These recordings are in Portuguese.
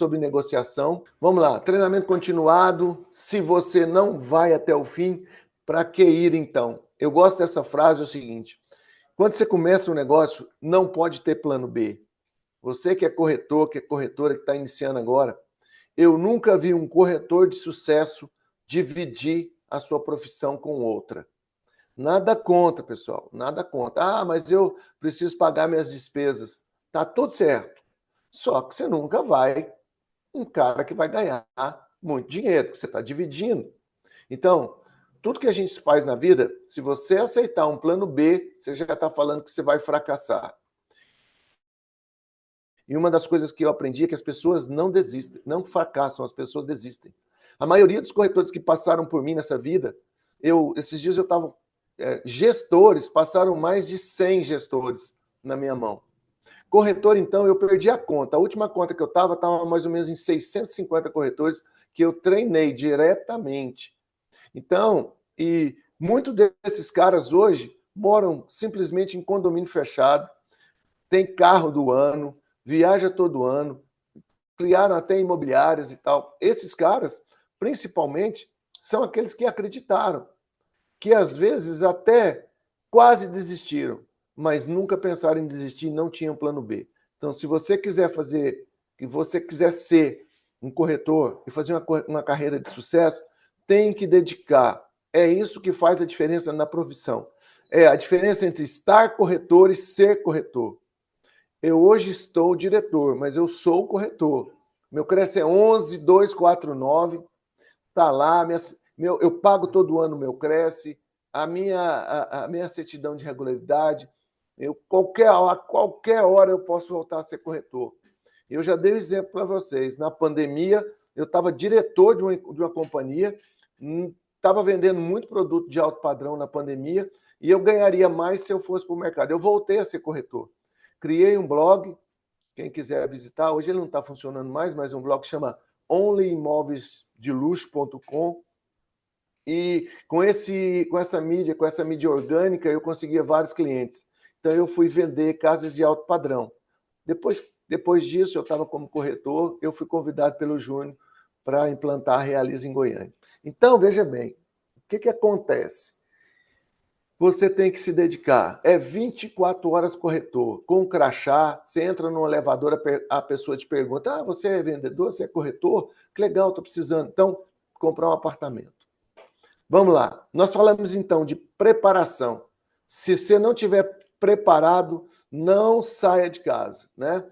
sobre negociação. Vamos lá, treinamento continuado. Se você não vai até o fim, para que ir então? Eu gosto dessa frase, é o seguinte: quando você começa um negócio, não pode ter plano B. Você que é corretor, que é corretora, que está iniciando agora, eu nunca vi um corretor de sucesso dividir a sua profissão com outra. Nada contra, pessoal, nada contra. Ah, mas eu preciso pagar minhas despesas. Tá tudo certo. Só que você nunca vai um cara que vai ganhar muito dinheiro, porque você está dividindo. Então, tudo que a gente faz na vida, se você aceitar um plano B, você já está falando que você vai fracassar. E uma das coisas que eu aprendi é que as pessoas não desistem, não fracassam, as pessoas desistem. A maioria dos corretores que passaram por mim nessa vida, esses dias eu estava... gestores, passaram mais de 100 gestores na minha mão. Corretor, então, eu perdi a conta. A última conta que eu estava mais ou menos em 650 corretores que eu treinei diretamente. Então, e muitos desses caras hoje moram simplesmente em condomínio fechado, tem carro do ano, viaja todo ano, criaram até imobiliárias e tal. Esses caras, principalmente, são aqueles que acreditaram, que às vezes até quase desistiram, mas nunca pensaram em desistir, não tinham plano B. Então, se você quiser fazer, se você quiser ser um corretor e fazer uma carreira de sucesso, tem que dedicar. É isso que faz a diferença na profissão. É a diferença entre estar corretor e ser corretor. Eu hoje estou diretor, mas eu sou corretor. Meu CRES é 11249, está lá, eu pago todo ano o meu CRES, a minha certidão de regularidade. Qualquer hora eu posso voltar a ser corretor. Eu já dei um exemplo para vocês. Na pandemia, eu estava diretor de uma companhia, estava vendendo muito produto de alto padrão na pandemia e eu ganharia mais se eu fosse para o mercado. Eu voltei a ser corretor. Criei um blog, quem quiser visitar, hoje ele não está funcionando mais, mas um blog que chama onlyimoveisdeluxo.com. E com essa mídia orgânica, eu conseguia vários clientes. Então eu fui vender casas de alto padrão. Depois disso, eu estava como corretor, eu fui convidado pelo Júnior para implantar a Realiza em Goiânia. Então, veja bem, o que acontece? Você tem que se dedicar. É 24 horas corretor. Com um crachá, você entra no elevador, a pessoa te pergunta: ah, você é vendedor, você é corretor? Que legal, estou precisando. Então, comprar um apartamento. Vamos lá. Nós falamos, então, de preparação. Se você não tiver preparado, não saia de casa, né?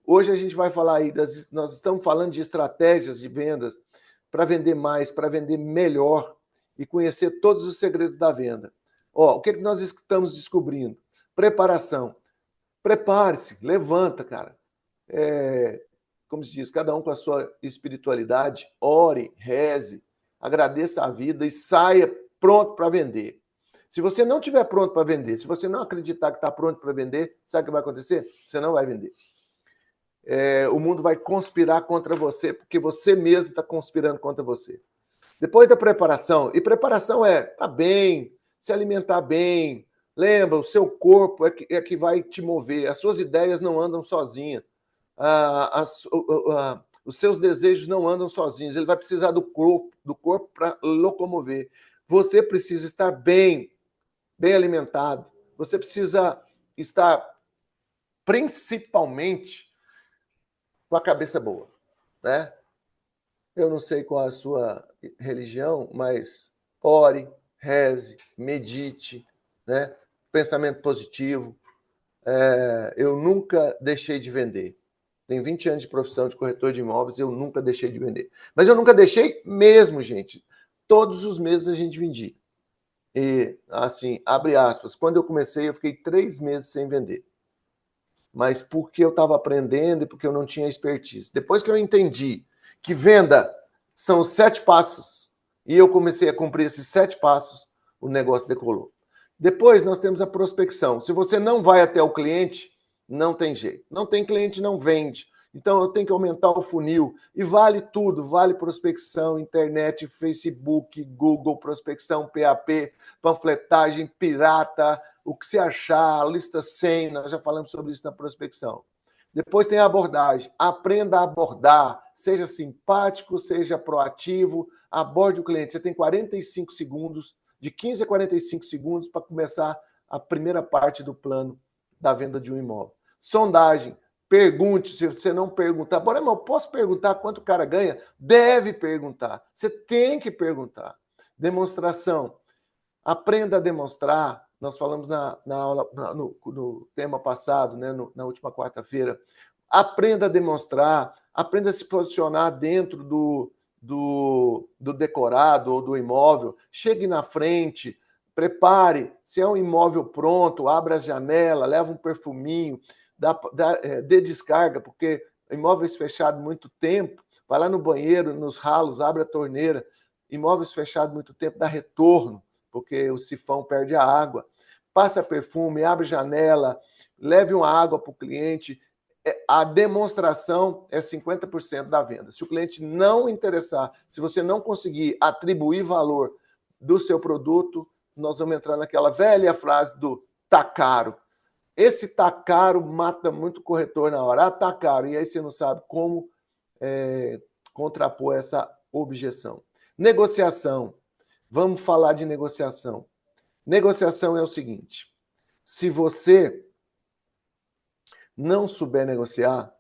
Hoje a gente vai falar aí, nós estamos falando de estratégias de vendas para vender mais, para vender melhor e conhecer todos os segredos da venda. Ó, o que nós estamos descobrindo? Preparação. Prepare-se, levanta, cara. Como se diz, cada um com a sua espiritualidade, ore, reze, agradeça a vida e saia pronto para vender. Se você não estiver pronto para vender, se você não acreditar que está pronto para vender, sabe o que vai acontecer? Você não vai vender. O mundo vai conspirar contra você, porque você mesmo está conspirando contra você. Depois da preparação, e preparação estar bem, se alimentar bem. Lembra, o seu corpo é que vai te mover. As suas ideias não andam sozinhas. Os seus desejos não andam sozinhos. Ele vai precisar do corpo para locomover. Você precisa estar bem alimentado. Você precisa estar principalmente com a cabeça boa, né? Eu não sei qual a sua religião, mas ore, reze, medite, né? Pensamento positivo. Eu nunca deixei de vender. Tenho 20 anos de profissão de corretor de imóveis, eu nunca deixei de vender. Mas eu nunca deixei mesmo, gente. Todos os meses a gente vendia. E, assim, abre aspas, quando eu comecei, eu fiquei 3 meses sem vender. Mas porque eu estava aprendendo e porque eu não tinha expertise. Depois que eu entendi que venda são 7 passos, e eu comecei a cumprir esses 7 passos, o negócio decolou. Depois nós temos a prospecção. Se você não vai até o cliente, não tem jeito. Não tem cliente, não vende. Então eu tenho que aumentar o funil. E vale tudo, vale prospecção, internet, Facebook, Google, prospecção, PAP, panfletagem, pirata, o que você achar, lista 100, nós já falamos sobre isso na prospecção. Depois tem a abordagem. Aprenda a abordar. Seja simpático, seja proativo. Aborde o cliente. Você tem 45 segundos, de 15 a 45 segundos para começar a primeira parte do plano da venda de um imóvel. Sondagem. Pergunte. Se você não perguntar, bora, irmão, posso perguntar quanto o cara ganha? Deve perguntar. Você tem que perguntar. Demonstração. Aprenda a demonstrar. Nós falamos na aula, no tema passado, né, na última quarta-feira. Aprenda a demonstrar, aprenda a se posicionar dentro do decorado ou do imóvel. Chegue na frente, prepare. Se é um imóvel pronto, abra a janela, leva um perfuminho, dê descarga, porque imóveis fechados muito tempo, vai lá no banheiro, nos ralos, abre a torneira. Imóveis fechados muito tempo, dá retorno, porque o sifão perde a água. Passa perfume, abre janela, leve uma água para o cliente. A demonstração é 50% da venda. Se o cliente não interessar, se você não conseguir atribuir valor do seu produto, nós vamos entrar naquela velha frase do tá caro. Esse tá caro mata muito corretor na hora. Ah, tá caro. E aí você não sabe como contrapor essa objeção. Negociação. Vamos falar de negociação. Negociação é o seguinte: se você não souber negociar,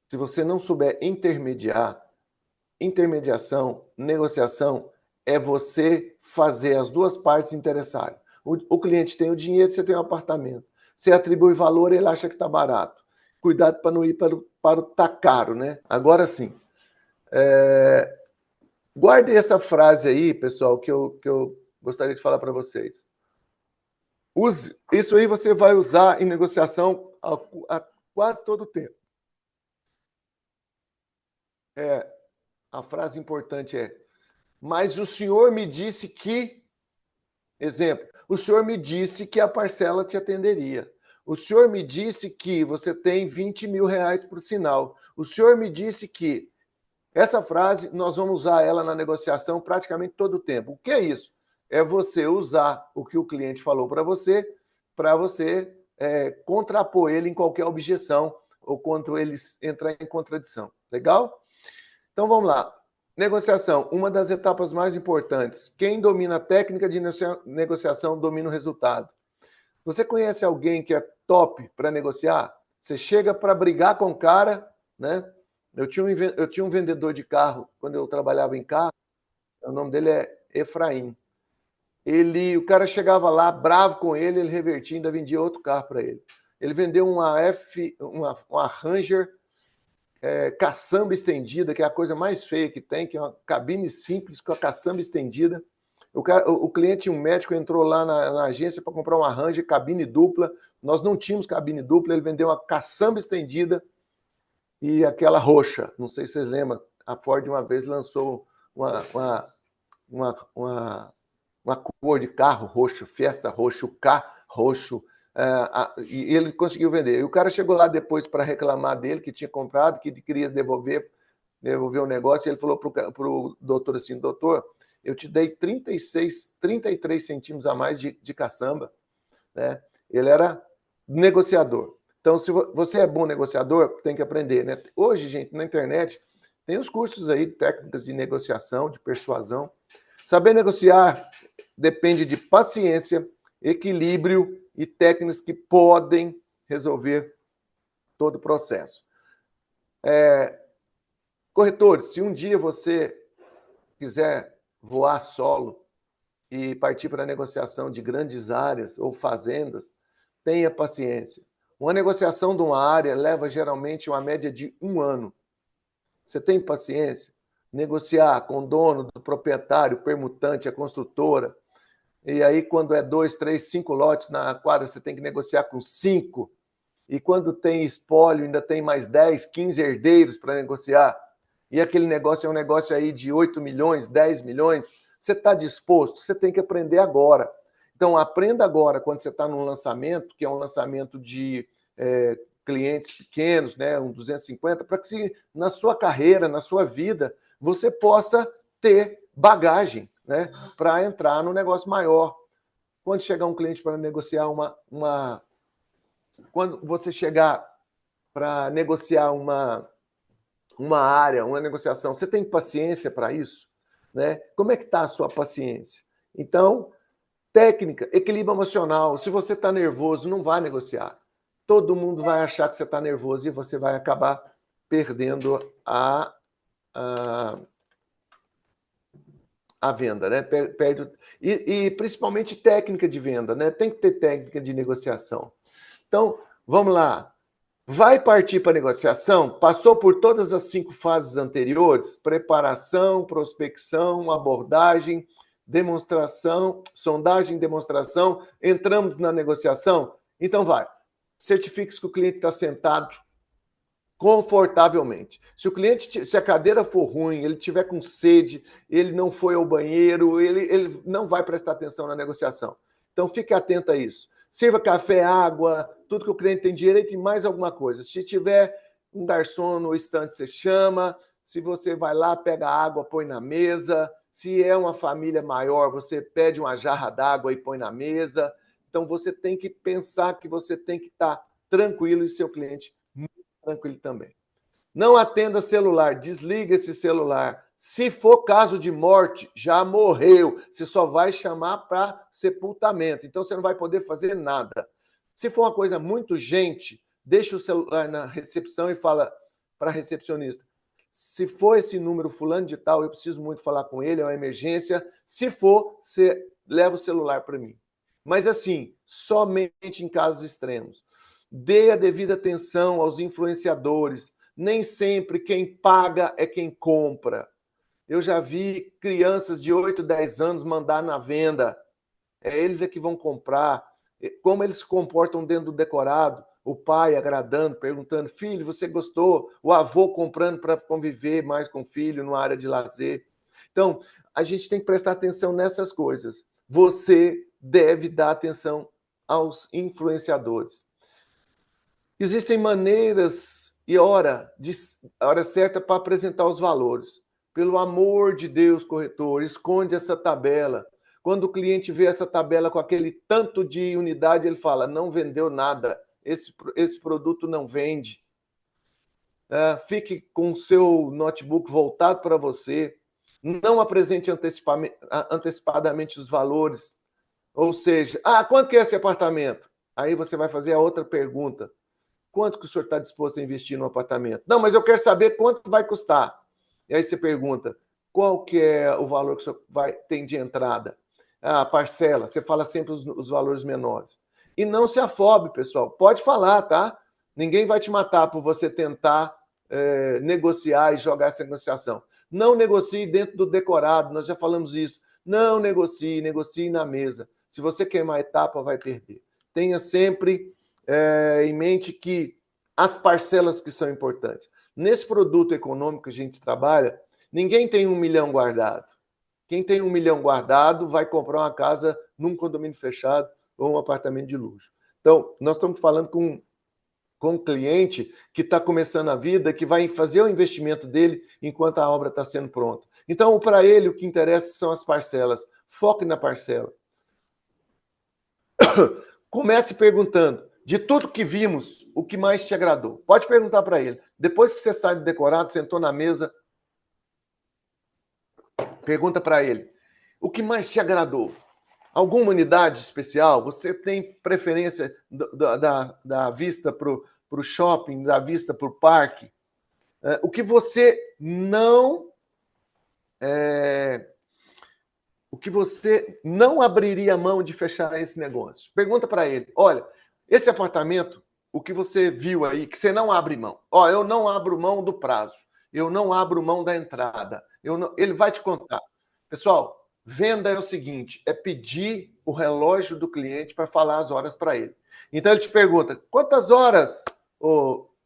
se você não souber intermediar, intermediação, negociação é você fazer as duas partes interessarem. O cliente tem o dinheiro, você tem o apartamento. Você atribui valor, ele acha que está barato. Cuidado para não ir para o tá caro, né? Agora sim. Guarde essa frase aí, pessoal, que eu gostaria de falar para vocês. Isso aí você vai usar em negociação a quase todo o tempo. A frase importante é: mas o senhor me disse que... Exemplo, o senhor me disse que a parcela te atenderia. O senhor me disse que você tem 20 mil reais por sinal. O senhor me disse que... Essa frase, nós vamos usar ela na negociação praticamente todo o tempo. O que é isso? É você usar o que o cliente falou para você contrapor ele em qualquer objeção ou quando ele entrar em contradição. Legal? Então, vamos lá. Negociação, uma das etapas mais importantes. Quem domina a técnica de negociação domina o resultado. Você conhece alguém que é top para negociar? Você chega para brigar com o cara, né? Eu tinha um vendedor de carro quando eu trabalhava em carro, o nome dele é Efraim. O cara chegava lá, bravo com ele revertia, ainda vendia outro carro para ele. Ele vendeu uma Ranger caçamba estendida, que é a coisa mais feia que tem, que é uma cabine simples com a caçamba estendida. O cliente, um médico, entrou lá na agência para comprar uma Ranger cabine dupla. Nós não tínhamos cabine dupla, ele vendeu uma caçamba estendida e aquela roxa. Não sei se vocês lembram, a Ford uma vez lançou uma cor de carro roxo, Fiesta roxo, K roxo, e ele conseguiu vender. E o cara chegou lá depois para reclamar dele, que tinha comprado, que queria devolver o negócio, e ele falou para o doutor assim: doutor, eu te dei 33 centímetros a mais de caçamba. Né? Ele era negociador. Então, se você é bom negociador, tem que aprender. Né? Hoje, gente, na internet, tem os cursos aí, técnicas de negociação, de persuasão. Saber negociar depende de paciência, equilíbrio e técnicas que podem resolver todo o processo. Corretores, se um dia você quiser voar solo e partir para a negociação de grandes áreas ou fazendas, tenha paciência. Uma negociação de uma área leva geralmente uma média de 1 ano. Você tem paciência? Negociar com o dono, do proprietário, permutante, a construtora. E aí, quando é 2, 3, 5 lotes na quadra, você tem que negociar com 5. E quando tem espólio, ainda tem mais 10, 15 herdeiros para negociar. E aquele negócio é um negócio aí de 8 milhões, 10 milhões. Você está disposto? Você tem que aprender agora. Então, aprenda agora, quando você está num lançamento, que é um lançamento de clientes pequenos, né, um 250, para que na sua carreira, na sua vida, você possa ter bagagem, né, para entrar no negócio maior. Quando chegar um cliente para negociar quando você chegar para negociar uma área, uma negociação. Você tem paciência para isso? Né? Como é que está a sua paciência? Então, técnica, equilíbrio emocional. Se você está nervoso, não vai negociar. Todo mundo vai achar que você está nervoso e você vai acabar perdendo a venda, né? E principalmente técnica de venda, né? Tem que ter técnica de negociação. Então, vamos lá. Vai partir para a negociação? Passou por todas as 5 fases anteriores: preparação, prospecção, abordagem, demonstração, sondagem, demonstração. Entramos na negociação? Então vai. Certifique-se que o cliente está sentado confortavelmente. Se a cadeira for ruim, ele tiver com sede, ele não foi ao banheiro, ele não vai prestar atenção na negociação. Então, fique atento a isso. Sirva café, água, tudo que o cliente tem direito e mais alguma coisa. Se tiver um garçom no estande, você chama. Se você vai lá, pega água, põe na mesa. Se é uma família maior, você pede uma jarra d'água e põe na mesa. Então, você tem que pensar que você tem que estar tranquilo e seu cliente tranquilo também. Não atenda celular, desliga esse celular. Se for caso de morte, já morreu. Você só vai chamar para sepultamento. Então, você não vai poder fazer nada. Se for uma coisa muito urgente, deixa o celular na recepção e fala para a recepcionista: se for esse número fulano de tal, eu preciso muito falar com ele, é uma emergência. Se for, você leva o celular para mim. Mas assim, somente em casos extremos. Dê a devida atenção aos influenciadores. Nem sempre quem paga é quem compra. Eu já vi crianças de 8, 10 anos mandar na venda. Eles é que vão comprar. Como eles se comportam dentro do decorado, o pai agradando, perguntando: filho, você gostou? O avô comprando para conviver mais com o filho numa área de lazer. Então, a gente tem que prestar atenção nessas coisas. Você deve dar atenção aos influenciadores. Existem maneiras e hora certa para apresentar os valores. Pelo amor de Deus, corretor, esconde essa tabela. Quando o cliente vê essa tabela com aquele tanto de unidade, ele fala: não vendeu nada, esse produto não vende. Fique com o seu notebook voltado para você. Não apresente antecipadamente os valores. Ou seja, quanto que é esse apartamento? Aí você vai fazer a outra pergunta: quanto que o senhor está disposto a investir no apartamento? Não, mas eu quero saber quanto vai custar. E aí você pergunta: qual que é o valor que o senhor tem de entrada? A parcela. Você fala sempre os valores menores. E não se afobe, pessoal. Pode falar, tá? Ninguém vai te matar por você tentar negociar e jogar essa negociação. Não negocie dentro do decorado, nós já falamos isso. Não negocie, negocie na mesa. Se você queimar a etapa, vai perder. Tenha sempre em mente que as parcelas que são importantes. Nesse produto econômico que a gente trabalha, ninguém tem 1 milhão guardado. Quem tem 1 milhão guardado vai comprar uma casa num condomínio fechado ou um apartamento de luxo. Então, nós estamos falando com um cliente que está começando a vida, que vai fazer o investimento dele enquanto a obra está sendo pronta. Então, para ele, o que interessa são as parcelas. Foque na parcela. Comece perguntando: de tudo que vimos, o que mais te agradou? Pode perguntar para ele. Depois que você sai do decorado, sentou na mesa, pergunta para ele: o que mais te agradou? Alguma unidade especial? Você tem preferência da vista para o shopping, da vista para o parque? O que você não... o que você não abriria mão de fechar esse negócio? Pergunta para ele: olha, esse apartamento, o que você viu aí, que você não abre mão. Eu não abro mão do prazo. Eu não abro mão da entrada. Ele vai te contar. Pessoal, venda é o seguinte: é pedir o relógio do cliente para falar as horas para ele. Então ele te pergunta: quantas horas,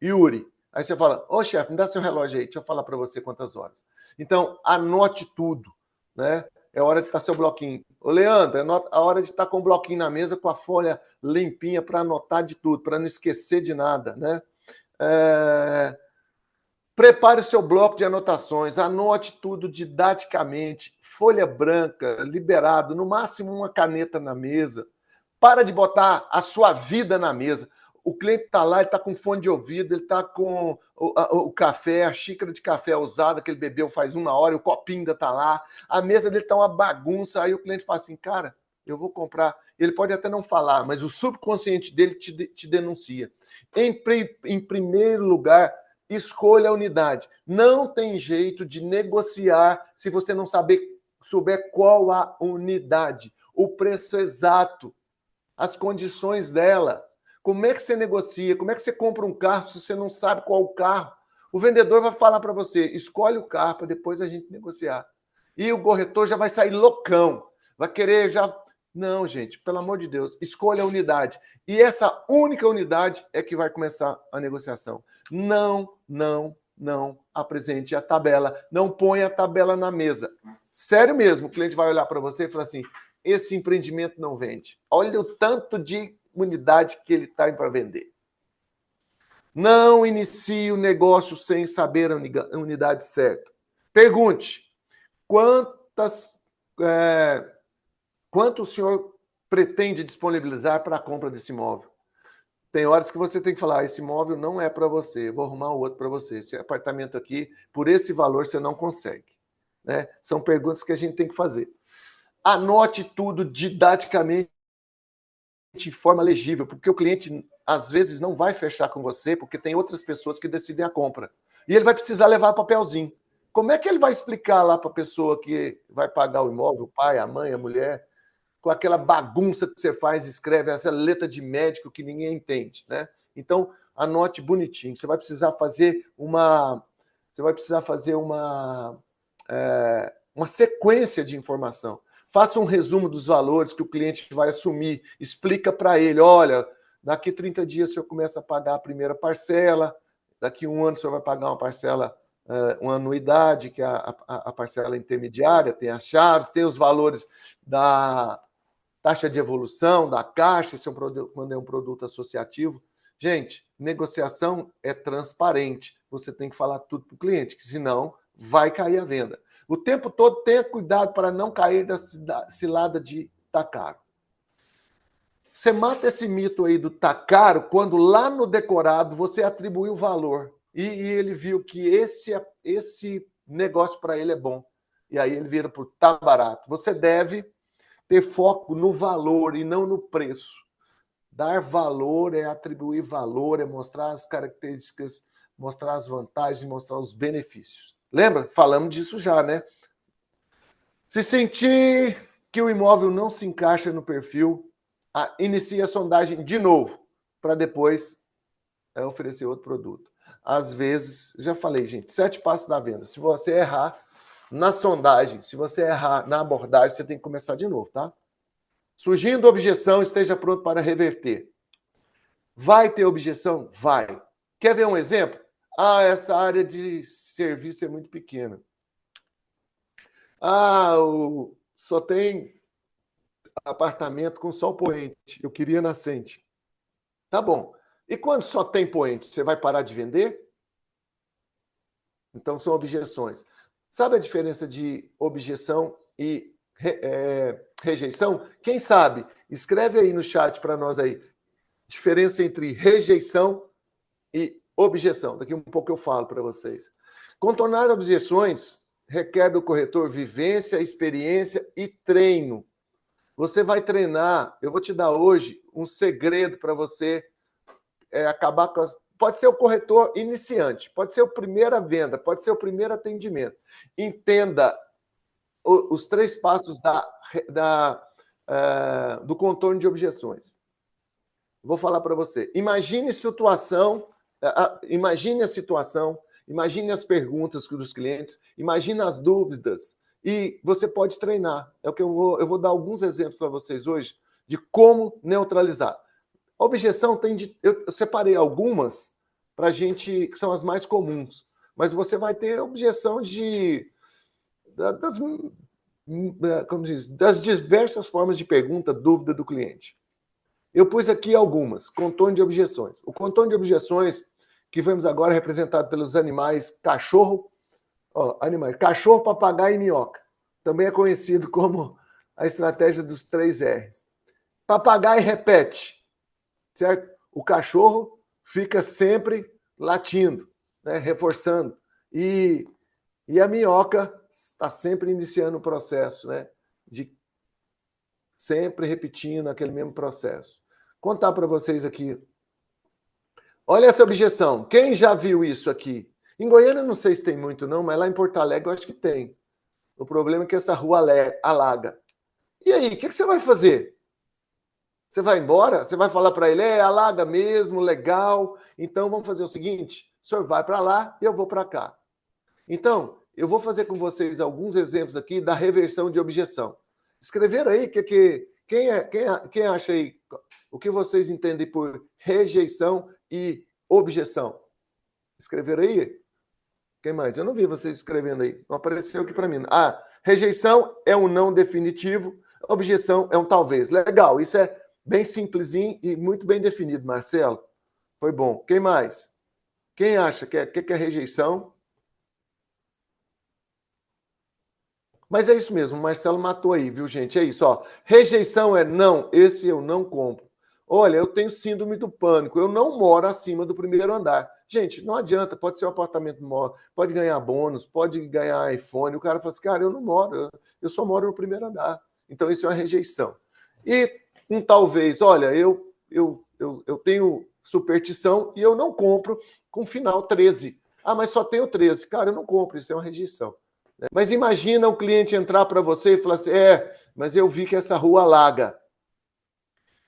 Yuri? Aí você fala: chefe, me dá seu relógio aí, deixa eu falar para você quantas horas. Então, anote tudo, né? É hora de estar seu bloquinho. Leandro, é a hora de estar com o bloquinho na mesa, com a folha limpinha para anotar de tudo, para não esquecer de nada, né? Prepare o seu bloco de anotações, anote tudo didaticamente, folha branca, liberado, no máximo uma caneta na mesa. Para de botar a sua vida na mesa. o cliente está lá, ele está com fone de ouvido, ele está com o café, a xícara de café usada que ele bebeu faz 1 hora, o copinho ainda está lá, a mesa dele está uma bagunça, aí o cliente fala assim, cara, eu vou comprar. Ele pode até não falar, mas o subconsciente dele te denuncia. Em primeiro lugar, escolha a unidade. Não tem jeito de negociar se você não souber qual a unidade, o preço exato, as condições dela. Como é que você negocia? Como é que você compra um carro se você não sabe qual o carro? O vendedor vai falar para você, escolhe o carro para depois a gente negociar. E o corretor já vai sair loucão, vai querer já... Não, gente, pelo amor de Deus, escolha a unidade. E essa única unidade é que vai começar a negociação. Não apresente a tabela, não ponha a tabela na mesa. Sério mesmo, o cliente vai olhar para você e falar assim, esse empreendimento não vende. Olha o tanto de unidade que ele está para vender. Não inicie o negócio sem saber a unidade certa. Pergunte, quanto o senhor pretende disponibilizar para a compra desse imóvel? Tem horas que você tem que falar, esse imóvel não é para você, eu vou arrumar outro para você. Esse apartamento aqui, por esse valor, você não consegue. Né? São perguntas que a gente tem que fazer. Anote tudo didaticamente de forma legível, porque o cliente, às vezes, não vai fechar com você, porque tem outras pessoas que decidem a compra. E ele vai precisar levar papelzinho. Como é que ele vai explicar lá para a pessoa que vai pagar o imóvel, o pai, a mãe, a mulher, com aquela bagunça que você faz, escreve essa letra de médico que ninguém entende, né? Então, anote bonitinho. Você vai precisar fazer uma sequência de informação. Faça um resumo dos valores que o cliente vai assumir. Explica para ele, olha, daqui 30 dias o senhor começa a pagar a primeira parcela, daqui 1 ano o senhor vai pagar uma parcela, uma anuidade, que é a parcela intermediária, tem as chaves, tem os valores da taxa de evolução, da caixa, quando é um produto associativo. Gente, negociação é transparente. Você tem que falar tudo para o cliente, que senão vai cair a venda. O tempo todo tenha cuidado para não cair da cilada de tá caro. Você mata esse mito aí do tá caro quando lá no decorado você atribuiu valor e ele viu que esse negócio para ele é bom. E aí ele vira para o tá barato. Você deve ter foco no valor e não no preço. Dar valor é atribuir valor, é mostrar as características, mostrar as vantagens, mostrar os benefícios. Lembra? Falamos disso já, né? Se sentir que o imóvel não se encaixa no perfil, inicie a sondagem de novo, para depois oferecer outro produto. Às vezes, já falei, gente, 7 passos da venda. Se você errar na sondagem, se você errar na abordagem, você tem que começar de novo, tá? Surgindo objeção, esteja pronto para reverter. Vai ter objeção? Vai. Quer ver um exemplo? Essa área de serviço é muito pequena. Só tem apartamento com sol poente. Eu queria nascente. Tá bom. E quando só tem poente, você vai parar de vender? Então, são objeções. Sabe a diferença de objeção e rejeição? Quem sabe? Escreve aí no chat para nós aí. Diferença entre rejeição e objeção. Daqui um pouco eu falo para vocês. Contornar objeções requer do corretor vivência, experiência e treino. Você vai treinar. Eu vou te dar hoje um segredo para você acabar com as... Pode ser o corretor iniciante, pode ser a primeira venda, pode ser o primeiro atendimento. Entenda os 3 passos do contorno de objeções. Vou falar para você. Imagine a situação, imagine as perguntas dos clientes, imagine as dúvidas e você pode treinar. É o que eu vou dar alguns exemplos para vocês hoje de como neutralizar. A objeção eu separei algumas para a gente, que são as mais comuns, mas você vai ter objeção das diversas formas de pergunta, dúvida do cliente. Eu pus aqui algumas, contorno de objeções. O contorno de objeções, que vemos agora representado pelos animais cachorro, papagaio e minhoca. Também é conhecido como a estratégia dos 3 R's. Papagaio repete, certo? o cachorro fica sempre latindo, né? Reforçando. E a minhoca está sempre iniciando o processo, né? De sempre repetindo aquele mesmo processo. Vou contar para vocês aqui. Olha essa objeção. Quem já viu isso aqui? Em Goiânia não sei se tem muito não, mas lá em Porto Alegre eu acho que tem. O problema é que essa rua alaga. E aí, o que você vai fazer? Você vai embora? Você vai falar para ele, alaga mesmo, legal. Então vamos fazer o seguinte, o senhor vai para lá e eu vou para cá. Então, eu vou fazer com vocês alguns exemplos aqui da reversão de objeção. Escreveram aí quem acha aí o que vocês entendem por rejeição e objeção? Escreveram aí? Quem mais? Eu não vi vocês escrevendo aí. Não apareceu aqui para mim. Rejeição é um não definitivo, objeção é um talvez. Legal, isso é bem simplesinho e muito bem definido, Marcelo. Foi bom. Quem mais? Quem acha que é rejeição? Mas é isso mesmo, o Marcelo matou aí, viu, gente? É isso, ó. Rejeição é não, esse eu não compro. Olha, eu tenho síndrome do pânico, eu não moro acima do primeiro andar. Gente, não adianta, pode ser um apartamento móvel, pode ganhar bônus, pode ganhar iPhone. O cara fala assim, cara, eu não moro, eu só moro no primeiro andar. Então, isso é uma rejeição. E um talvez, olha, eu tenho superstição e eu não compro com final 13. Mas só tenho 13. Cara, eu não compro, isso é uma rejeição. Mas imagina o cliente entrar para você e falar assim, mas eu vi que essa rua alaga.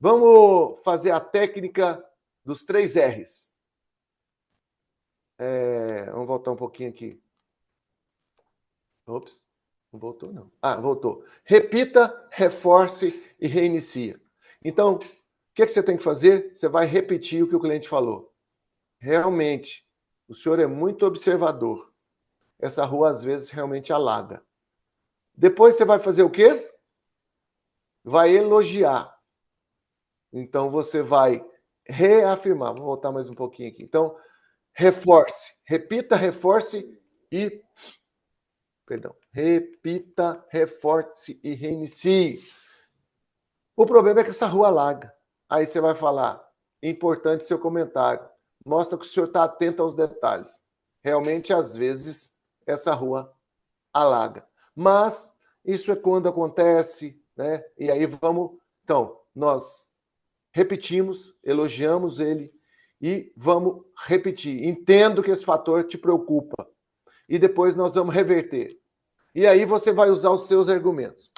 Vamos fazer a técnica dos 3 R's. Vamos voltar um pouquinho aqui. Ops, não voltou não. Voltou. Repita, reforce e reinicia. Então, o que você tem que fazer? Você vai repetir o que o cliente falou. Realmente, o senhor é muito observador. Essa rua, às vezes, realmente alaga. Depois você vai fazer o quê? Vai elogiar. Então, você vai reafirmar. Vou voltar mais um pouquinho aqui. Então, reforce. Repita, reforce e... Perdão. Repita, reforce e reinicie. O problema é que essa rua alaga. Aí você vai falar, importante seu comentário. Mostra que o senhor está atento aos detalhes. Realmente, às vezes, essa rua alaga. Mas isso é quando acontece, né? E aí vamos... Então, nós repetimos, elogiamos ele e vamos repetir. Entendo que esse fator te preocupa. E depois nós vamos reverter. E aí você vai usar os seus argumentos.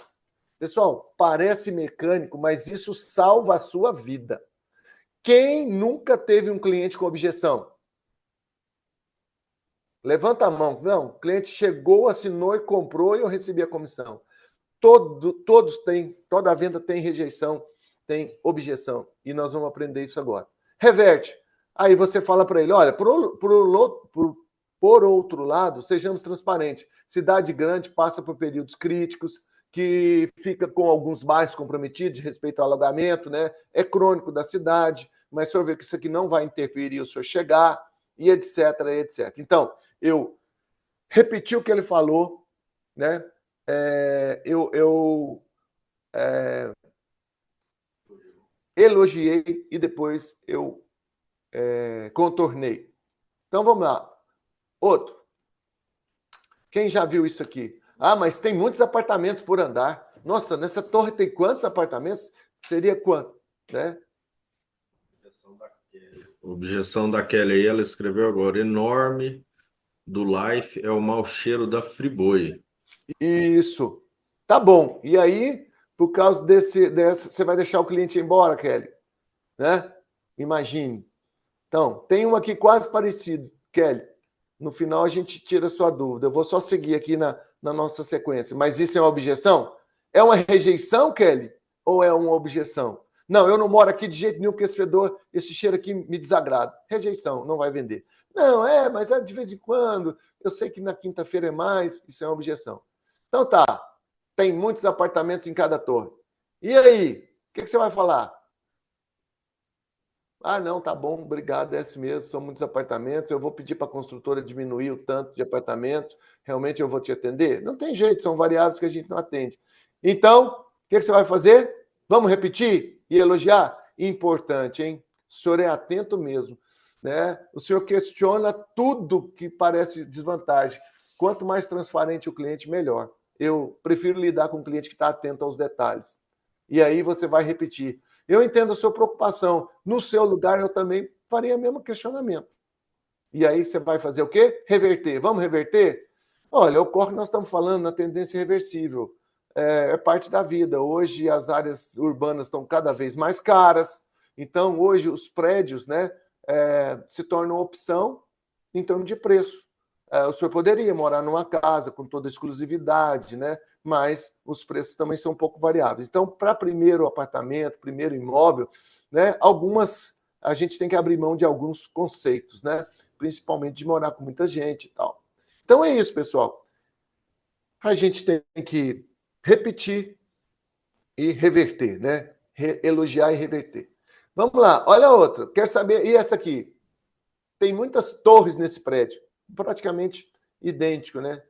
Pessoal, parece mecânico, mas isso salva a sua vida. Quem nunca teve um cliente com objeção? Levanta a mão. Não, o cliente chegou, assinou e comprou e eu recebi a comissão. Todos têm, toda venda tem rejeição, tem objeção. E nós vamos aprender isso agora. Reverte. Aí você fala para ele, olha, por outro lado, sejamos transparentes. Cidade grande passa por períodos críticos, que fica com alguns bairros comprometidos de respeito ao alagamento, né? É crônico da cidade, mas o senhor vê que isso aqui não vai interferir o senhor chegar, e etc, etc. Então, eu repeti o que ele falou, né? Elogiei e depois eu contornei. Então, vamos lá. Outro. Quem já viu isso aqui? Mas tem muitos apartamentos por andar. Nossa, nessa torre tem quantos apartamentos? Seria quanto? Né? Objeção da Kelly aí, ela escreveu agora, enorme do Life é o mau cheiro da Friboi. Isso. Tá bom. E aí, por causa dessa, você vai deixar o cliente ir embora, Kelly? Né? Imagine. Então, tem uma aqui quase parecida, Kelly. No final a gente tira a sua dúvida. Eu vou só seguir aqui na nossa sequência. Mas isso é uma objeção? É uma rejeição, Kelly? Ou é uma objeção? Não, eu não moro aqui de jeito nenhum porque esse fedor, esse cheiro aqui me desagrada. Rejeição, não vai vender. Não, mas é de vez em quando. Eu sei que na quinta-feira é mais. Isso é uma objeção. Então tá. Tem muitos apartamentos em cada torre. E aí? O que você vai falar? Não, tá bom, obrigado, é assim mesmo, são muitos apartamentos, eu vou pedir para a construtora diminuir o tanto de apartamentos, realmente eu vou te atender? Não tem jeito, são variáveis que a gente não atende. Então, o que você vai fazer? Vamos repetir e elogiar? Importante, hein? O senhor é atento mesmo, né? O senhor questiona tudo que parece desvantagem. Quanto mais transparente o cliente, melhor. Eu prefiro lidar com um cliente que está atento aos detalhes. E aí você vai repetir. Eu entendo a sua preocupação. No seu lugar, eu também faria o mesmo questionamento. E aí você vai fazer o quê? Reverter. Vamos reverter? Olha, ocorre que nós estamos falando na tendência reversível. É parte da vida. Hoje as áreas urbanas estão cada vez mais caras. Então, hoje os prédios, né, se tornam opção em termos de preço. O senhor poderia morar numa casa com toda exclusividade, né? Mas os preços também são um pouco variáveis. Então, para primeiro apartamento, primeiro imóvel, né, a gente tem que abrir mão de alguns conceitos, né? Principalmente de morar com muita gente e tal. Então é isso, pessoal. A gente tem que repetir e reverter, né? Elogiar e reverter. Vamos lá, olha outra. Quer saber? E essa aqui? Tem muitas torres nesse prédio, praticamente idêntico, né?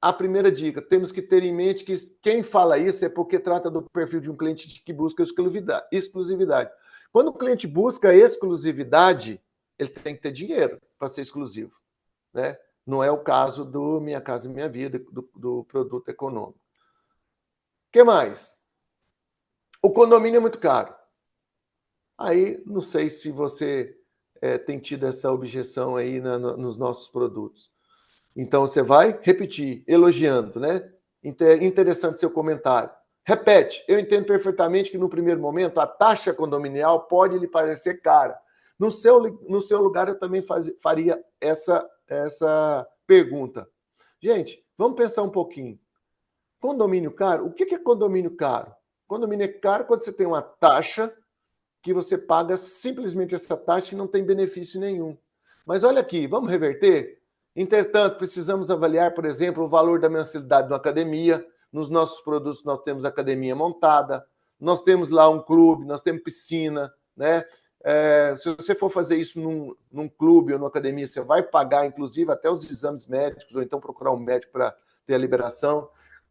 A primeira dica, temos que ter em mente que quem fala isso é porque trata do perfil de um cliente que busca exclusividade. Quando o cliente busca exclusividade, ele tem que ter dinheiro para ser exclusivo, né? Não é o caso do Minha Casa Minha Vida, do produto econômico. O que mais? O condomínio é muito caro. Aí, não sei se você tem tido essa objeção aí nos nossos produtos. Então, você vai repetir, elogiando, né? Interessante seu comentário. Repete, eu entendo perfeitamente que no primeiro momento a taxa condominial pode lhe parecer cara. No seu lugar, eu também faria essa pergunta. Gente, vamos pensar um pouquinho. Condomínio caro? O que é condomínio caro? Condomínio é caro quando você tem uma taxa que você paga simplesmente essa taxa e não tem benefício nenhum. Mas olha aqui, vamos reverter? Entretanto, precisamos avaliar, por exemplo, o valor da mensalidade de uma academia. Nos nossos produtos nós temos academia montada, nós temos lá um clube, nós temos piscina, né? Se você for fazer isso num clube ou numa academia, você vai pagar, inclusive, até os exames médicos, ou então procurar um médico para ter a liberação.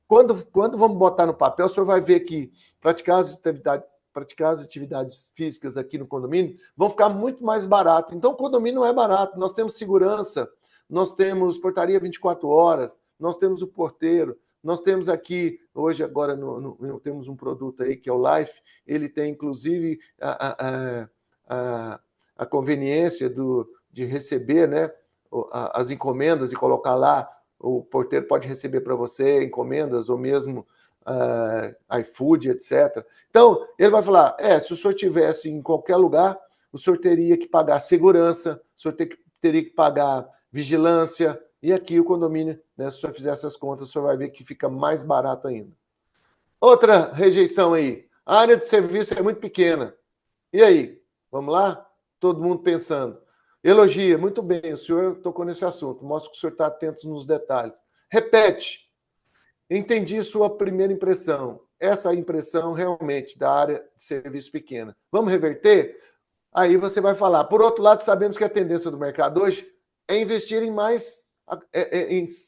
Quando vamos botar no papel, o senhor vai ver que praticar as atividades físicas aqui no condomínio vão ficar muito mais barato. Então, o condomínio não é barato. Nós temos segurança, nós temos portaria 24 horas, nós temos o porteiro, nós temos aqui, hoje, agora, temos um produto aí que é o Life, ele tem, inclusive, a conveniência de receber, né, as encomendas e colocar lá, o porteiro pode receber para você encomendas ou mesmo iFood, etc. Então, ele vai falar, se o senhor tivesse em qualquer lugar, o senhor teria que pagar segurança, o senhor teria que pagar vigilância, e aqui o condomínio, né, se o senhor fizer essas contas, o senhor vai ver que fica mais barato ainda. Outra rejeição aí, a área de serviço é muito pequena. E aí, vamos lá? Todo mundo pensando. Elogia, muito bem, o senhor tocou nesse assunto, mostra que o senhor está atento nos detalhes. Repete. Entendi sua primeira impressão. Essa impressão realmente da área de serviço pequena. Vamos reverter? Aí você vai falar. Por outro lado, sabemos que a tendência do mercado hoje é investir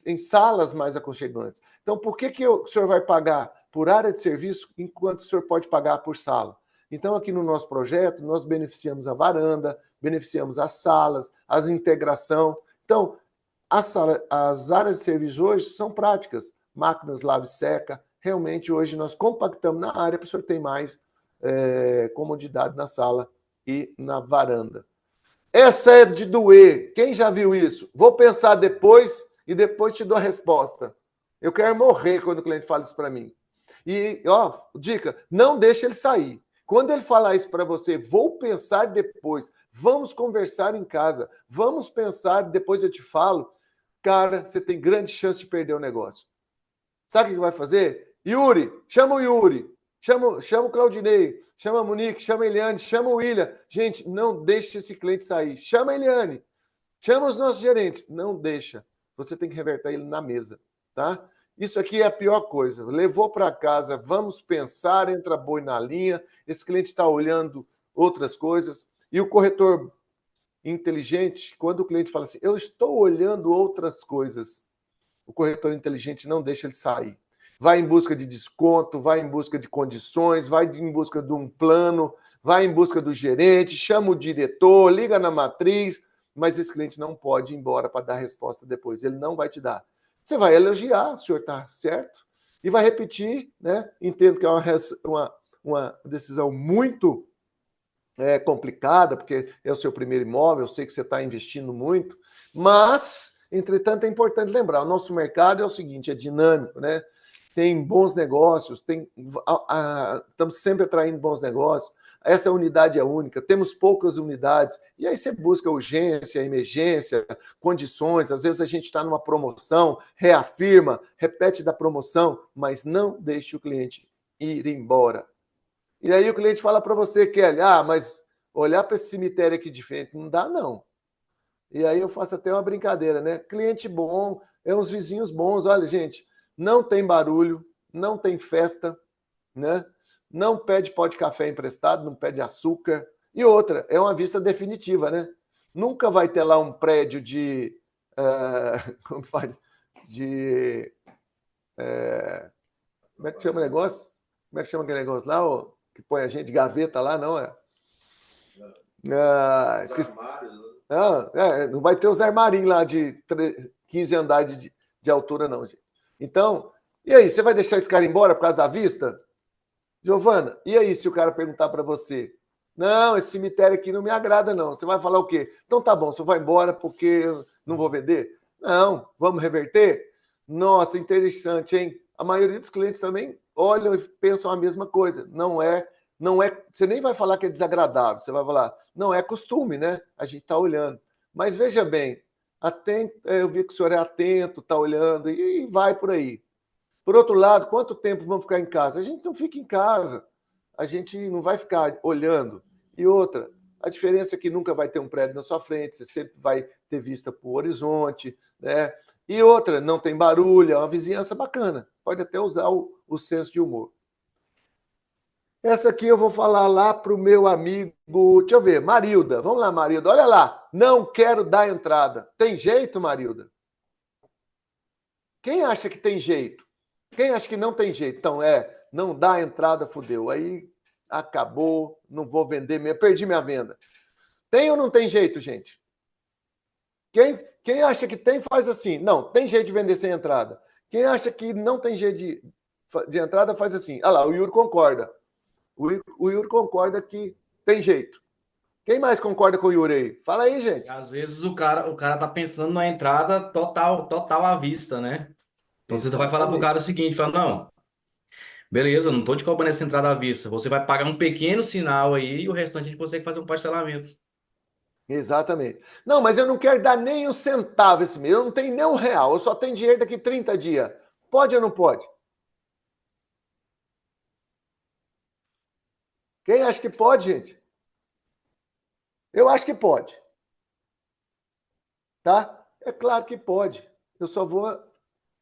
em salas mais aconchegantes. Então, por que o senhor vai pagar por área de serviço enquanto o senhor pode pagar por sala? Então, aqui no nosso projeto, nós beneficiamos a varanda, beneficiamos as salas, as integração. Então, as áreas de serviço hoje são práticas. Máquinas lave e seca. Realmente, hoje, nós compactamos na área para o senhor ter mais comodidade na sala e na varanda. Essa é de doer. Quem já viu isso? Vou pensar depois e depois te dou a resposta. Eu quero morrer quando o cliente fala isso para mim. E, dica, não deixe ele sair. Quando ele falar isso para você, vou pensar depois, vamos conversar em casa, vamos pensar, depois eu te falo, cara, você tem grande chance de perder o negócio. Sabe o que vai fazer? Yuri, chama o Yuri, chama o Claudinei, chama a Monique, chama a Eliane, chama o William. Gente, não deixe esse cliente sair. Chama a Eliane, chama os nossos gerentes. Não deixa. Você tem que reverter ele na mesa, tá? Isso aqui é a pior coisa. Levou para casa, vamos pensar, entra boi na linha. Esse cliente está olhando outras coisas. E o corretor inteligente, quando o cliente fala assim, eu estou olhando outras coisas, o corretor inteligente não deixa ele sair. vai em busca de desconto, vai em busca de condições, vai em busca de um plano, vai em busca do gerente, chama o diretor, liga na matriz, mas esse cliente não pode ir embora para dar resposta depois, ele não vai te dar. Você vai elogiar, o senhor está certo, e vai repetir, né? Entendo que é uma decisão muito complicada, porque é o seu primeiro imóvel, eu sei que você está investindo muito, mas, entretanto, é importante lembrar, o nosso mercado é o seguinte, é dinâmico, né? Tem bons negócios, estamos sempre atraindo bons negócios, essa unidade é única, temos poucas unidades, e aí você busca urgência, emergência, condições, às vezes a gente está numa promoção, reafirma, repete da promoção, mas não deixe o cliente ir embora. E aí o cliente fala para você, Kelly, mas olhar para esse cemitério aqui de frente, não dá não. E aí eu faço até uma brincadeira, né? Cliente bom, é uns vizinhos bons, olha gente, não tem barulho, não tem festa, né? Não pede pó de café emprestado, não pede açúcar. E outra, é uma vista definitiva, né? Nunca vai ter lá um prédio de... como faz? De... como é que chama o negócio? Como é que chama aquele negócio lá? Que põe a gente de gaveta lá, não é? Esqueci. Não vai ter os armarinhos lá de 15 andares de altura, não, gente. Então, e aí, você vai deixar esse cara embora por causa da vista? Giovana, e aí se o cara perguntar para você? Não, esse cemitério aqui não me agrada, não. Você vai falar o quê? Então tá bom, você vai embora porque eu não vou vender? Não, vamos reverter? Nossa, interessante, hein? A maioria dos clientes também olham e pensam a mesma coisa. Não é, você nem vai falar que é desagradável, você vai falar, não é costume, né? A gente está olhando. Mas veja bem, eu vi que o senhor é atento, está olhando e vai por aí. Por outro lado, quanto tempo vamos ficar em casa? A gente não fica em casa, a gente não vai ficar olhando. E outra, a diferença é que nunca vai ter um prédio na sua frente, você sempre vai ter vista para o horizonte, né? E outra, não tem barulho, é uma vizinhança bacana. Pode até usar o senso de humor. Essa aqui eu vou falar lá para o meu amigo, deixa eu ver, Marilda. Vamos lá, Marilda. Olha lá, não quero dar entrada. Tem jeito, Marilda? Quem acha que tem jeito? Quem acha que não tem jeito? Então, não dá entrada, fudeu. Aí acabou, não vou vender mesmo, perdi minha venda. Tem ou não tem jeito, gente? Quem acha que tem, faz assim. Não, tem jeito de vender sem entrada. Quem acha que não tem jeito de entrada, faz assim. Olha lá, o Yuri concorda. O Yuri concorda que tem jeito. Quem mais concorda com o Yuri aí? Fala aí, gente. Às vezes o cara tá pensando na entrada total à vista, né? Então você vai falar pro cara o seguinte, fala, não, beleza, eu não tô te cobrando essa entrada à vista. Você vai pagar um pequeno sinal aí e o restante a gente consegue fazer um parcelamento. Exatamente. Não, mas eu não quero dar nem um centavo esse mês. Eu não tenho nem um real. Eu só tenho dinheiro daqui 30 dias. Pode ou não pode? Quem acha que pode, gente? Eu acho que pode. Tá? É claro que pode. Eu só vou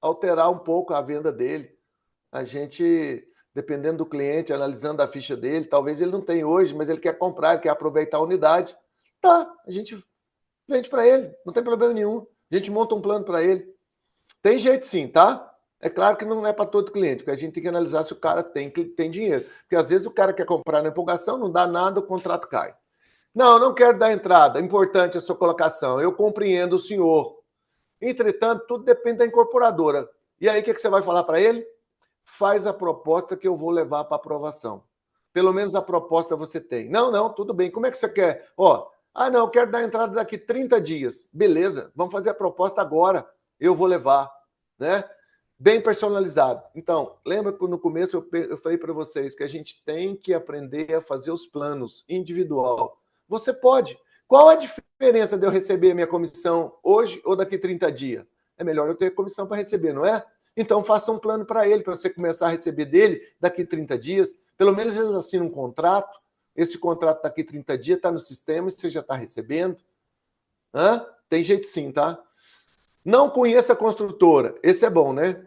alterar um pouco a venda dele. A gente, dependendo do cliente, analisando a ficha dele, talvez ele não tenha hoje, mas ele quer comprar, ele quer aproveitar a unidade. Tá, a gente vende para ele, não tem problema nenhum. A gente monta um plano para ele. Tem jeito sim, tá? É claro que não é para todo cliente, porque a gente tem que analisar se o cara tem dinheiro. Porque às vezes o cara quer comprar na empolgação, não dá nada, o contrato cai. Não quero dar entrada. Importante a sua colocação. Eu compreendo o senhor. Entretanto, tudo depende da incorporadora. E aí, o que você vai falar para ele? Faz a proposta que eu vou levar para aprovação. Pelo menos a proposta você tem. Não, tudo bem. Como é que você quer? Não, eu quero dar entrada daqui 30 dias. Beleza, vamos fazer a proposta agora. Eu vou levar, né? Bem personalizado. Então, lembra que no começo eu falei para vocês que a gente tem que aprender a fazer os planos individual. Você pode. Qual a diferença de eu receber a minha comissão hoje ou daqui 30 dias? É melhor eu ter comissão para receber, não é? Então, faça um plano para ele, para você começar a receber dele daqui 30 dias. Pelo menos eles assinam um contrato. Esse contrato daqui 30 dias está no sistema e você já está recebendo. Tem jeito sim, tá? Não conheça a construtora. Esse é bom, né?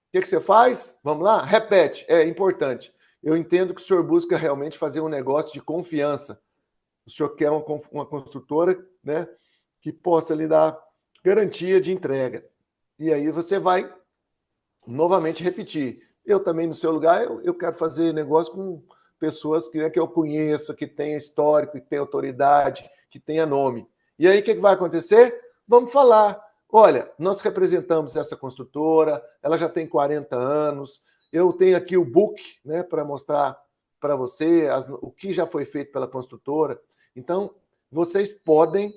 O que você faz? Vamos lá? Repete. É importante. Eu entendo que o senhor busca realmente fazer um negócio de confiança. O senhor quer uma construtora, né, que possa lhe dar garantia de entrega. E aí você vai novamente repetir. Eu também, no seu lugar, eu quero fazer negócio com pessoas que eu conheça, que tenha histórico, que tenha autoridade, que tenha nome. E aí, o que vai acontecer? Vamos falar. Olha, nós representamos essa construtora, ela já tem 40 anos, eu tenho aqui o book, né, para mostrar para você o que já foi feito pela construtora. Então, vocês podem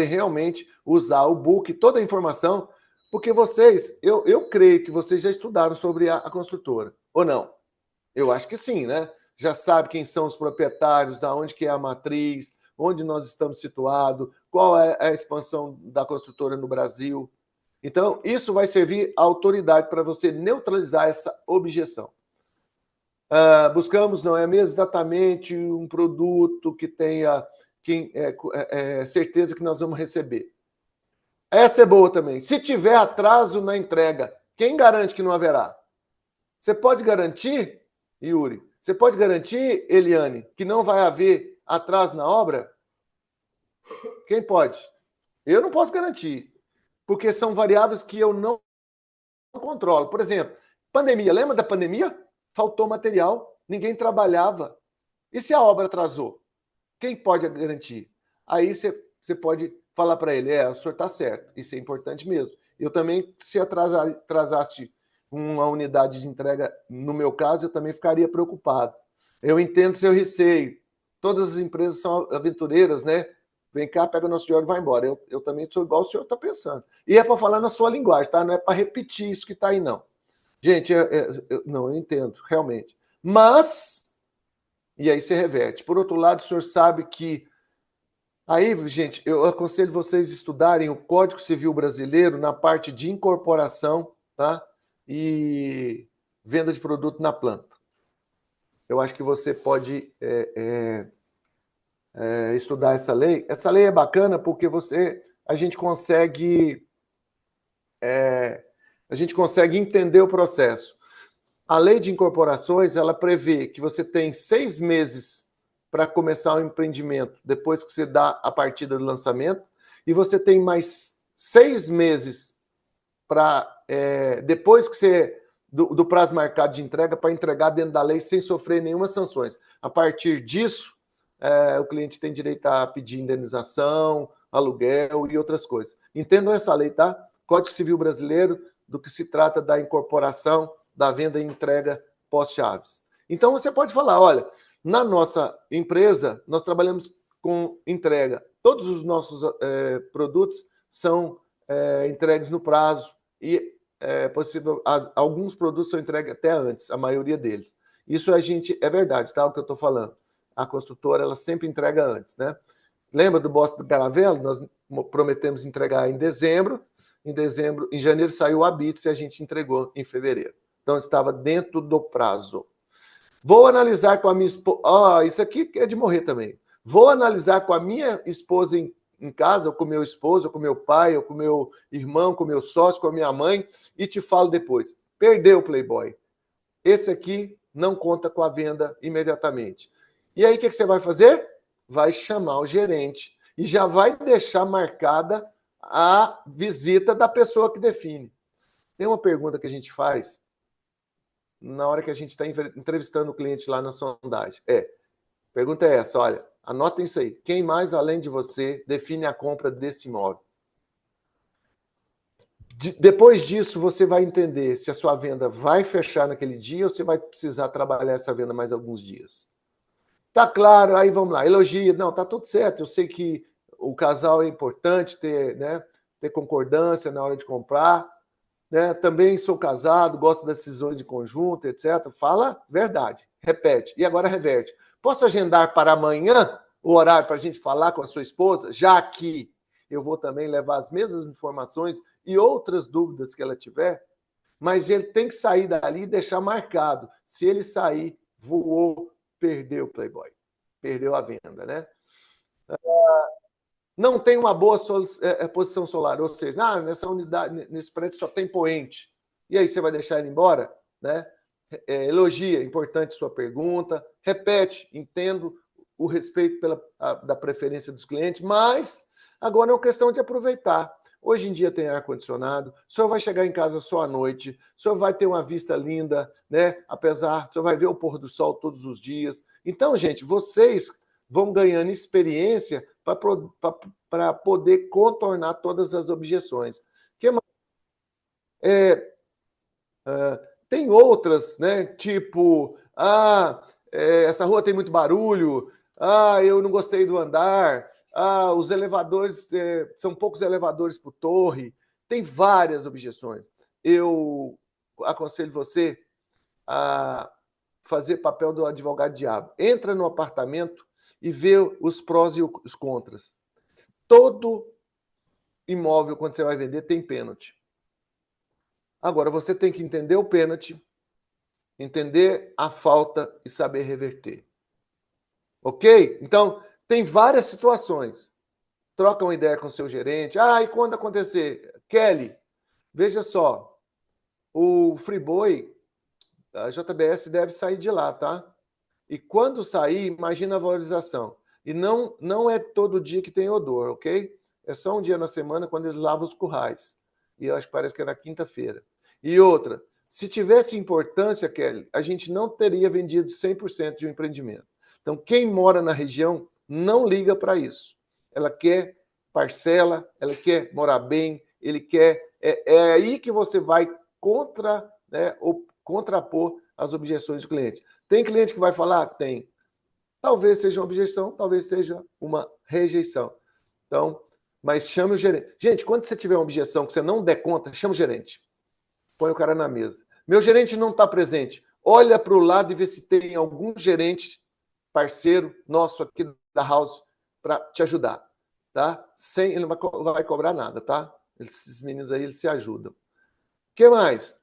realmente usar o book, toda a informação, porque eu creio que vocês já estudaram sobre a construtora, ou não? Eu acho que sim, né? Já sabe quem são os proprietários, da onde que é a matriz, onde nós estamos situados, qual é a expansão da construtora no Brasil. Então, isso vai servir à autoridade para você neutralizar essa objeção. Buscamos, não é mesmo, exatamente um produto que tenha certeza que nós vamos receber. Essa é boa também. Se tiver atraso na entrega, quem garante que não haverá? Você pode garantir, Yuri? Você pode garantir, Eliane, que não vai haver atraso na obra? Quem pode? Eu não posso garantir, porque são variáveis que eu não controlo. Por exemplo, pandemia. Lembra da pandemia? Faltou material, ninguém trabalhava. E se a obra atrasou? Quem pode garantir? Aí você pode falar para ele, o senhor está certo, isso é importante mesmo. Eu também, se atrasasse uma unidade de entrega, no meu caso, eu também ficaria preocupado. Eu entendo seu receio. Todas as empresas são aventureiras, né? Vem cá, pega o nosso dinheiro e vai embora. Eu também sou igual o senhor está pensando. E é para falar na sua linguagem, tá? Não é para repetir isso que está aí, não. Gente, eu entendo, realmente. Mas, e aí você reverte. Por outro lado, o senhor sabe que... Aí, gente, eu aconselho vocês a estudarem o Código Civil Brasileiro na parte de incorporação, tá? E venda de produto na planta. Eu acho que você pode estudar essa lei. Essa lei é bacana porque a gente consegue entender o processo. A lei de incorporações, ela prevê que você tem 6 meses para começar o empreendimento depois que você dá a partida do lançamento, e você tem mais 6 meses para depois que você do prazo marcado de entrega para entregar dentro da lei sem sofrer nenhuma sanções. A partir disso, o cliente tem direito a pedir indenização, aluguel e outras coisas. Entendam essa lei, tá? Código Civil Brasileiro, do que se trata da incorporação, da venda e entrega pós-chaves. Então, você pode falar, olha, na nossa empresa, nós trabalhamos com entrega. Todos os nossos produtos são entregues no prazo e possível, alguns produtos são entregues até antes, a maioria deles. Isso é verdade, tá? O que eu estou falando. A construtora, ela sempre entrega antes, né? Lembra do Boston do Caravelo? Nós prometemos entregar em dezembro. Em janeiro saiu a BITS e a gente entregou em fevereiro. Então, estava dentro do prazo. Vou analisar com a minha esposa... isso aqui é de morrer também. Vou analisar com a minha esposa em casa, ou com meu esposo, ou com meu pai, ou com meu irmão, com meu sócio, com a minha mãe, e te falo depois. Perdeu o Playboy. Esse aqui não conta com a venda imediatamente. E aí, o que você vai fazer? Vai chamar o gerente e já vai deixar marcada a visita da pessoa que define. Tem uma pergunta que a gente faz na hora que a gente está entrevistando o cliente lá na sondagem. A pergunta é essa, olha, anotem isso aí. Quem mais, além de você, define a compra desse imóvel? Depois disso, você vai entender se a sua venda vai fechar naquele dia ou você vai precisar trabalhar essa venda mais alguns dias. Tá claro, aí vamos lá, elogia. Não, tá tudo certo. Eu sei que o casal é importante ter concordância na hora de comprar. Né? Também sou casado, gosto das decisões de conjunto, etc. Fala verdade, repete. E agora reverte. Posso agendar para amanhã o horário para a gente falar com a sua esposa, já que eu vou também levar as mesmas informações e outras dúvidas que ela tiver, mas ele tem que sair dali e deixar marcado. Se ele sair, voou, perdeu o Playboy, perdeu a venda, né? Não tem uma boa posição solar, ou seja, nessa unidade, nesse prédio só tem poente. E aí você vai deixar ele embora? Né? Elogia, importante sua pergunta, repete, entendo o respeito da preferência dos clientes, mas agora é uma questão de aproveitar. Hoje em dia tem ar-condicionado, o senhor vai chegar em casa só à noite, o senhor vai ter uma vista linda, né? Apesar, o senhor vai ver o pôr do sol todos os dias. Então, gente, vocês vão ganhando experiência para poder contornar todas as objeções. Que mais? Tem outras, né? Tipo, essa rua tem muito barulho, eu não gostei do andar, os elevadores, são poucos elevadores por torre. Tem várias objeções. Eu aconselho você a fazer papel do advogado diabo. Entra no apartamento e vê os prós e os contras. Todo imóvel, quando você vai vender, tem pênalti. Agora, você tem que entender o pênalti, entender a falta e saber reverter. Ok? Então, tem várias situações. Troca uma ideia com o seu gerente. E quando acontecer? Kelly, veja só. O Friboi, a JBS deve sair de lá, tá? E quando sair, imagina a valorização. E não é todo dia que tem odor, ok? É só um dia na semana quando eles lavam os currais. E eu acho que parece que é na quinta-feira. E outra, se tivesse importância, Kelly, a gente não teria vendido 100% de um empreendimento. Então, quem mora na região não liga para isso. Ela quer parcela, ela quer morar bem, ele quer... É aí que você vai contrapor as objeções do cliente. Tem cliente que vai falar? Tem. Talvez seja uma objeção, talvez seja uma rejeição. Então, mas chame o gerente. Gente, quando você tiver uma objeção que você não der conta, chama o gerente. Põe o cara na mesa. Meu gerente não está presente. Olha para o lado e vê se tem algum gerente parceiro nosso aqui da House para te ajudar. Tá? Ele não vai cobrar nada, tá? Esses meninos aí, eles se ajudam. O que mais?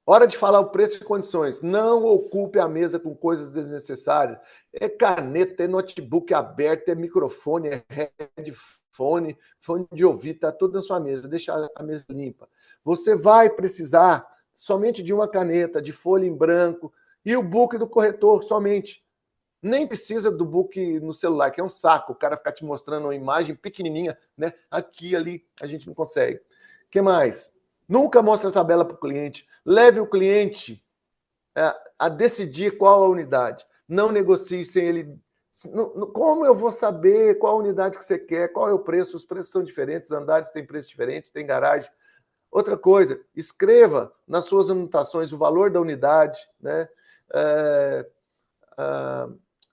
Hora de falar o preço e condições. Não ocupe a mesa com coisas desnecessárias. É caneta, é notebook aberto, é microfone, é headphone, fone de ouvido, está tudo na sua mesa. Deixa a mesa limpa. Você vai precisar somente de uma caneta, de folha em branco e o book do corretor somente. Nem precisa do book no celular, que é um saco. O cara ficar te mostrando uma imagem pequenininha, né? Aqui, ali, a gente não consegue. O que mais? Nunca mostre a tabela para o cliente. Leve o cliente a decidir qual a unidade. Não negocie sem ele... Como eu vou saber qual unidade que você quer? Qual é o preço? Os preços são diferentes, andares têm preços diferentes, tem garagem. Outra coisa, escreva nas suas anotações o valor da unidade, né?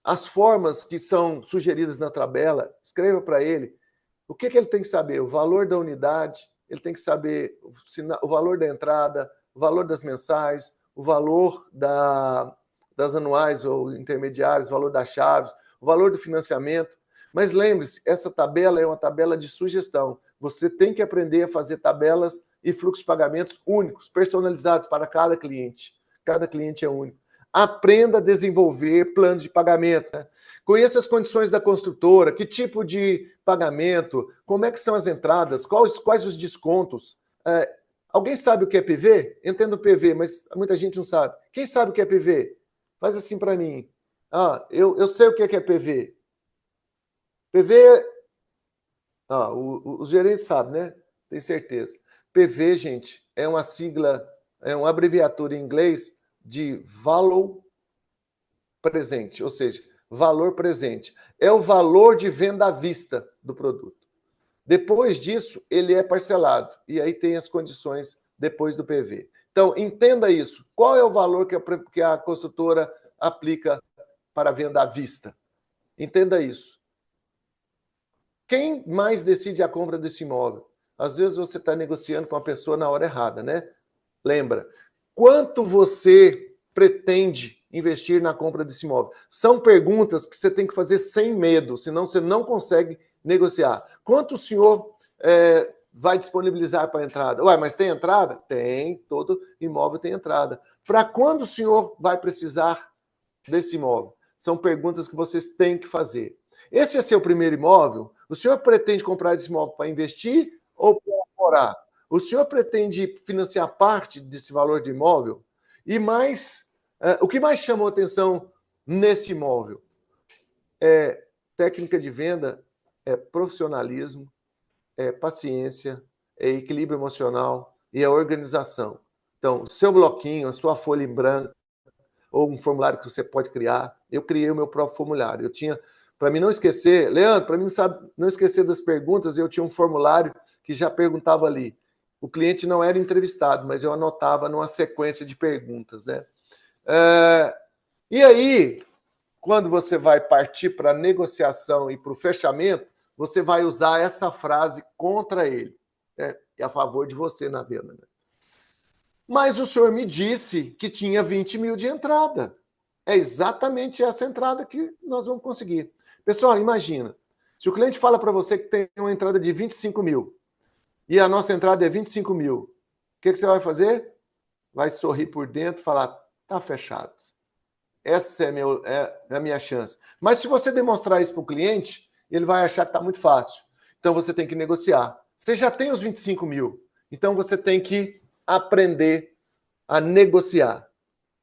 As formas que são sugeridas na tabela, escreva para ele. O que ele tem que saber? O valor da unidade, ele tem que saber o valor da entrada, o valor das mensais, o valor das anuais ou intermediárias, o valor das chaves, o valor do financiamento. Mas lembre-se, essa tabela é uma tabela de sugestão. Você tem que aprender a fazer tabelas e fluxos de pagamentos únicos, personalizados para cada cliente. Cada cliente é único. Aprenda a desenvolver planos de pagamento. Né? Conheça as condições da construtora, que tipo de pagamento, como é que são as entradas, quais os descontos. Alguém sabe o que é PV? Entendo o PV, mas muita gente não sabe. Quem sabe o que é PV? Faz assim para mim. Eu sei o que é PV. PV, os gerentes sabem, né? Tenho certeza. PV, gente, é uma sigla, é uma abreviatura em inglês de valor presente, ou seja, valor presente. É o valor de venda à vista do produto. Depois disso, ele é parcelado. E aí tem as condições depois do PV. Então, entenda isso. Qual é o valor que a construtora aplica para a venda à vista? Entenda isso. Quem mais decide a compra desse imóvel? Às vezes você está negociando com a pessoa na hora errada, né? Lembra, quanto você pretende investir na compra desse imóvel? São perguntas que você tem que fazer sem medo, senão você não consegue negociar. Quanto o senhor vai disponibilizar para a entrada? Mas tem entrada? Tem, todo imóvel tem entrada. Para quando o senhor vai precisar desse imóvel? São perguntas que vocês têm que fazer. Esse é seu primeiro imóvel? O senhor pretende comprar esse imóvel para investir ou para morar? O senhor pretende financiar parte desse valor de imóvel? E mais, o que mais chamou atenção neste imóvel? É técnica de venda, é profissionalismo, é paciência, é equilíbrio emocional e a organização. Então, o seu bloquinho, a sua folha em branco, ou um formulário que você pode criar. Eu criei o meu próprio formulário. Eu tinha, para mim não esquecer, Leandro, para mim não esquecer das perguntas, eu tinha um formulário que já perguntava ali. O cliente não era entrevistado, mas eu anotava numa sequência de perguntas, né? E aí, quando você vai partir para a negociação e para o fechamento, você vai usar essa frase contra ele, né? E a favor de você na venda, né? Mas o senhor me disse que tinha 20 mil de entrada. É exatamente essa entrada que nós vamos conseguir. Pessoal, imagina, se o cliente fala para você que tem uma entrada de 25 mil e a nossa entrada é 25 mil, o que você vai fazer? Vai sorrir por dentro e falar, tá fechado. Essa é a minha chance. Mas se você demonstrar isso para o cliente, ele vai achar que está muito fácil. Então você tem que negociar. Você já tem os 25 mil, então você tem que aprender a negociar.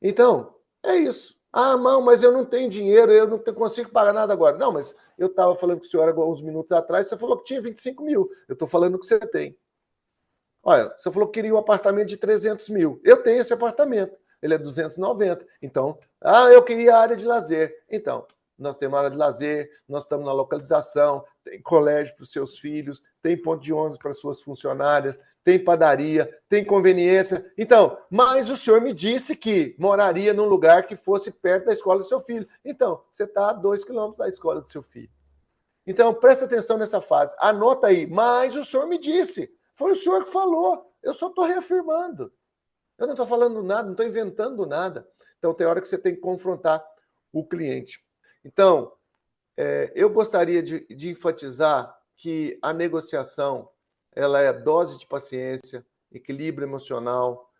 Então, é isso. Ah, não, mas eu não tenho dinheiro, eu não consigo pagar nada agora. Não, mas eu estava falando com o senhor alguns minutos atrás, você falou que tinha 25 mil. Eu estou falando que você tem. Olha, você falou que queria um apartamento de 300 mil. Eu tenho esse apartamento. Ele é 290. Então, eu queria a área de lazer. Então, nós temos área de lazer, nós estamos na localização, tem colégio para os seus filhos, tem ponto de ônibus para suas funcionárias, tem padaria, tem conveniência. Então, mas o senhor me disse que moraria num lugar que fosse perto da escola do seu filho. Então, você está a 2 quilômetros da escola do seu filho. Então, presta atenção nessa fase. Anota aí, mas o senhor me disse. Foi o senhor que falou. Eu só estou reafirmando. Eu não estou falando nada, não estou inventando nada. Então, tem hora que você tem que confrontar o cliente. Então, eu gostaria de enfatizar que a negociação ela é dose de paciência, equilíbrio emocional.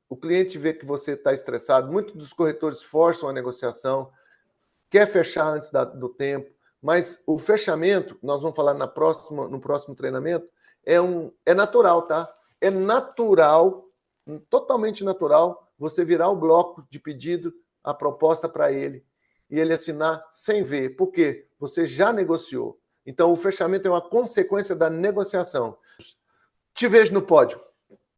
O cliente vê que você está estressado. Muitos dos corretores forçam a negociação, quer fechar antes do tempo, mas o fechamento, nós vamos falar no próximo treinamento, é natural, tá? É natural, totalmente natural, você virar o bloco de pedido, a proposta para ele, e ele assinar sem ver. Por quê? Você já negociou. Então, o fechamento é uma consequência da negociação. Te vejo no pódio.